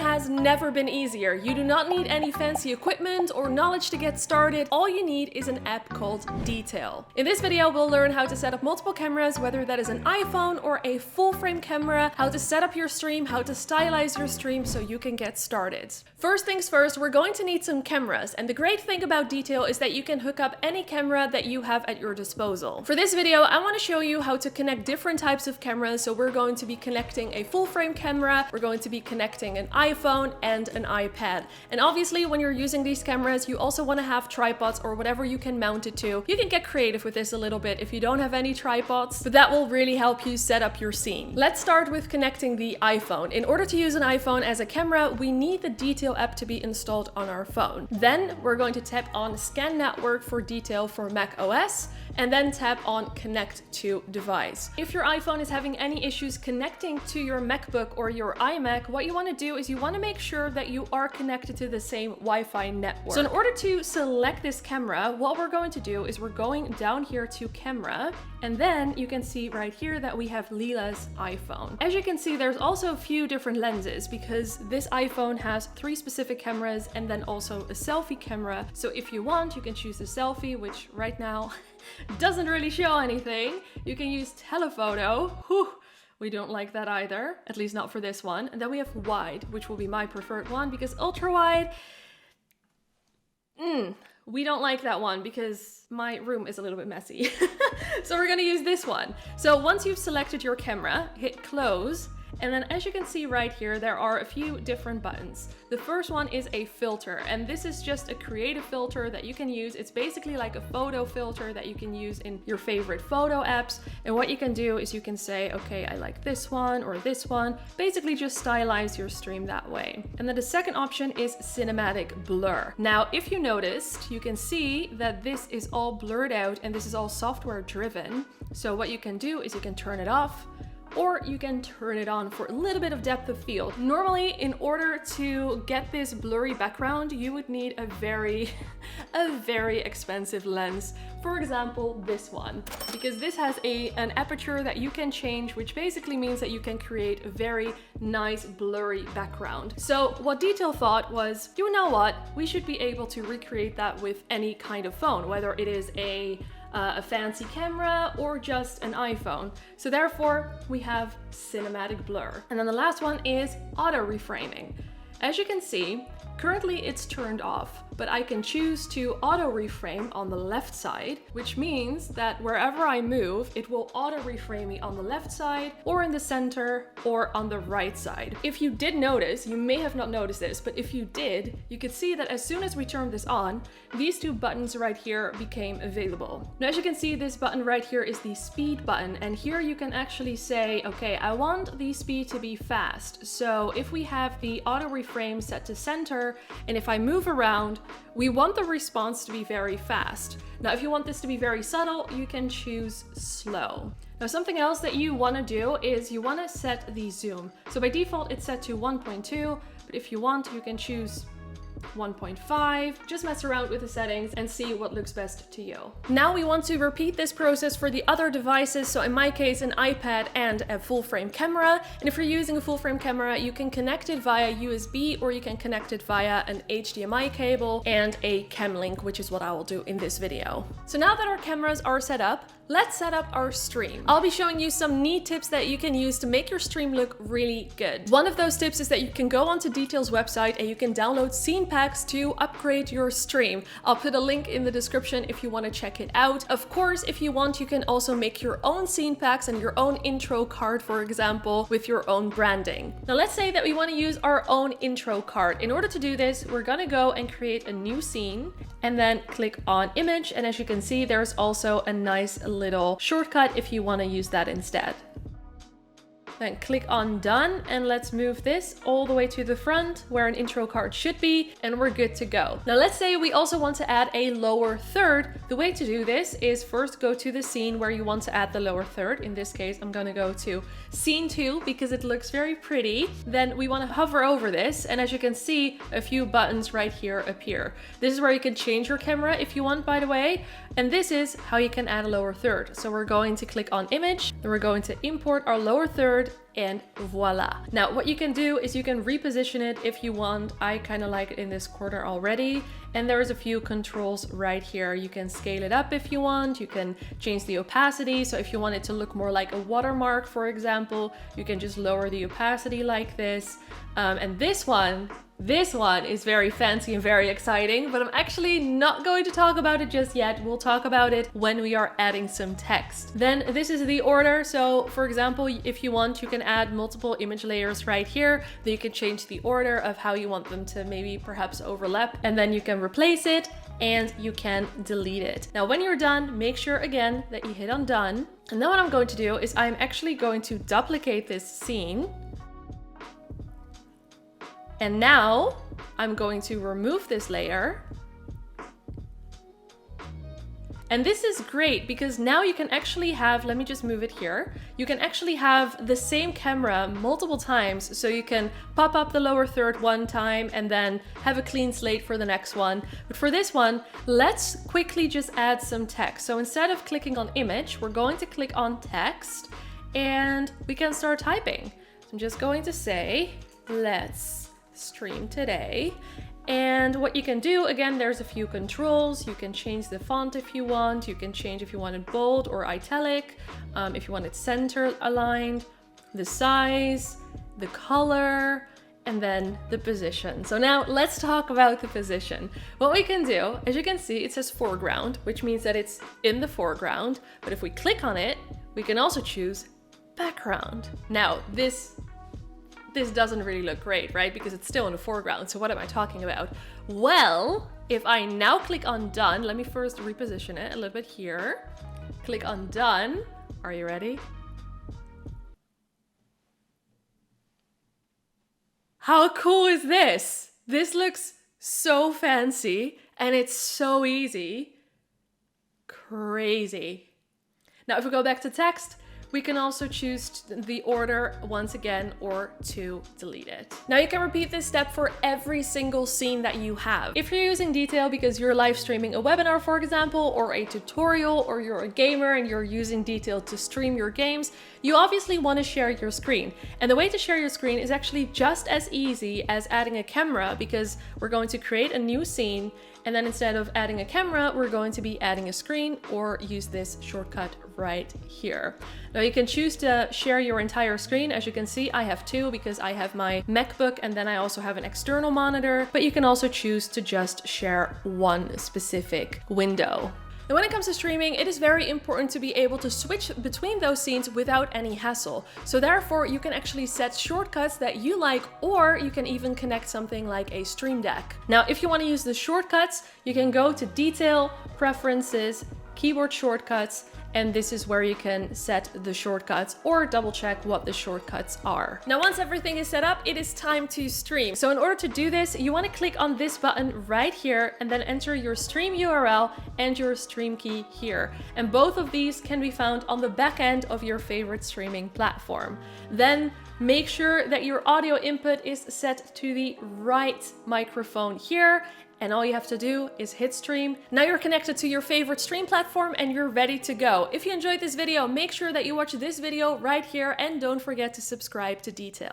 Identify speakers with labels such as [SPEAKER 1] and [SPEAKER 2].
[SPEAKER 1] has never been easier. You do not need any fancy equipment or knowledge to get started. All you need is an app called Detail. In this video, we'll learn how to set up multiple cameras, whether that is an iPhone or a full frame camera, how to set up your stream, how to stylize your stream so you can get started. First things first, we're going to need some cameras. And the great thing about Detail is that you can hook up any camera that you have at your disposal. For this video, I want to show you how to connect different types of cameras. So we're going to be connecting a full frame camera, we're going to be connecting an iPhone and an iPad. And obviously when you're using these cameras, you also want to have tripods or whatever you can mount it to. You can get creative with this a little bit if you don't have any tripods, but that will really help you set up your scene. Let's start with connecting the iPhone. In order to use an iPhone as a camera, we need the Detail app to be installed on our phone. Then we're going to tap on Scan Network for Detail for Mac OS, and then tap on Connect to Device. If your iPhone is having any issues connecting to your MacBook or your iMac, what you want to do is you want to make sure that you are connected to the same Wi-Fi network. So in order to select this camera, what we're going to do is we're going down here to Camera, and then you can see right here that we have Lila's iPhone. As you can see, there's also a few different lenses because this iPhone has 3 specific cameras and then also a selfie camera. So if you want, you can choose the selfie, which right now doesn't really show anything. You can use telephoto. Whew. We don't like that either, at least not for this one. And then we have wide, which will be my preferred one because ultra wide, we don't like that one because my room is a little bit messy. So we're gonna use this one. So once you've selected your camera, hit close. And then as you can see right here, there are a few different buttons. The first one is a filter, and this is just a creative filter that you can use. It's basically like a photo filter that you can use in your favorite photo apps. And what you can do is you can say, okay, I like this one or this one. Basically just stylize your stream that way. And then the second option is cinematic blur. Now, if you noticed, you can see that this is all blurred out and this is all software driven. So what you can do is you can turn it off, or you can turn it on for a little bit of depth of field. Normally, in order to get this blurry background, you would need a very expensive lens. For example, this one, because this has an aperture that you can change, which basically means that you can create a very nice blurry background. So what Detail thought was, you know what? We should be able to recreate that with any kind of phone, whether it is a fancy camera or just an iPhone. So therefore we have cinematic blur. And then the last one is auto reframing. As you can see, currently it's turned off, but I can choose to auto reframe on the left side, which means that wherever I move, it will auto reframe me on the left side or in the center or on the right side. If you did notice, you may have not noticed this, but if you did, you could see that as soon as we turned this on, these 2 buttons right here became available. Now, as you can see, this button right here is the speed button, and here you can actually say, okay, I want the speed to be fast. So if we have the auto reframe set to center, and if I move around, we want the response to be very fast. Now, if you want this to be very subtle, you can choose slow. Now, something else that you want to do is you want to set the zoom. So by default, it's set to 1.2, but if you want, you can choose 1.5. Just mess around with the settings and see what looks best to you. Now we want to repeat this process for the other devices. So in my case, an iPad and a full frame camera. And if you're using a full frame camera, you can connect it via USB or you can connect it via an HDMI cable and a cam link, which is what I will do in this video. So now that our cameras are set up, let's set up our stream. I'll be showing you some neat tips that you can use to make your stream look really good. One of those tips is that you can go onto Detail's website and you can download scene packs to upgrade your stream. I'll put a link in the description if you want to check it out. Of course, if you want, you can also make your own scene packs and your own intro card, for example, with your own branding. Now let's say that we want to use our own intro card. In order to do this, we're gonna go and create a new scene and then click on image. And as you can see, there's also a nice little shortcut if you want to use that instead. Then click on done and let's move this all the way to the front where an intro card should be, and we're good to go. Now let's say we also want to add a lower third. The way to do this is first go to the scene where you want to add the lower third. In this case, I'm gonna go to scene 2 because it looks very pretty. Then we want to hover over this, and as you can see, a few buttons right here appear. This is where you can change your camera if you want, by the way, and this is how you can add a lower third. So we're going to click on image, then we're going to import our lower third and voila. Now what you can do is you can reposition it if you want. I kind of like it in this corner already. And there's a few controls right here. You can scale it up if you want. You can change the opacity. So if you want it to look more like a watermark, for example, you can just lower the opacity like this. And this one is very fancy and very exciting, but I'm actually not going to talk about it just yet. We'll talk about it when we are adding some text. Then this is the order. So for example, if you want, you can add multiple image layers right here. Then you can change the order of how you want them to maybe perhaps overlap, and then you can replace it and you can delete it. Now, when you're done, make sure again that you hit on done. And then what I'm going to do is I'm actually going to duplicate this scene. And now I'm going to remove this layer. And this is great because now you can actually have, let me just move it here. You can actually have the same camera multiple times. So you can pop up the lower third one time and then have a clean slate for the next one. But for this one, let's quickly just add some text. So instead of clicking on image, we're going to click on text and we can start typing. So I'm just going to say, let's stream today. And what you can do, again, there's a few controls. You can change the font if you want. You can change if you want it bold or italic, if you want it center aligned, the size, the color, and then the position. So now let's talk about the position. What we can do, as you can see, it says foreground, which means that it's in the foreground. But if we click on it, we can also choose background. Now, this doesn't really look great, right? Because it's still in the foreground. So what am I talking about? Well, if I now click on done, let me first reposition it a little bit here. Click on done. Are you ready? How cool is this? This looks so fancy and it's so easy. Crazy. Now, if we go back to text, we can also choose the order once again or to delete it. Now you can repeat this step for every single scene that you have. If you're using Detail because you're live streaming a webinar, for example, or a tutorial, or you're a gamer and you're using Detail to stream your games, you obviously want to share your screen. And the way to share your screen is actually just as easy as adding a camera, because we're going to create a new scene, and then instead of adding a camera, we're going to be adding a screen, or use this shortcut right here. Now you can choose to share your entire screen. As you can see, I have two because I have my MacBook and then I also have an external monitor, but you can also choose to just share one specific window. And when it comes to streaming, it is very important to be able to switch between those scenes without any hassle. So therefore, you can actually set shortcuts that you like, or you can even connect something like a Stream Deck. Now, if you want to use the shortcuts, you can go to Detail, Preferences, Keyboard Shortcuts, and this is where you can set the shortcuts or double check what the shortcuts are. Now, once everything is set up, it is time to stream. So in order to do this, you want to click on this button right here and then enter your stream URL and your stream key here. And both of these can be found on the back end of your favorite streaming platform. Then make sure that your audio input is set to the right microphone here. And all you have to do is hit stream. Now you're connected to your favorite stream platform and you're ready to go. If you enjoyed this video, make sure that you watch this video right here and don't forget to subscribe to Detail.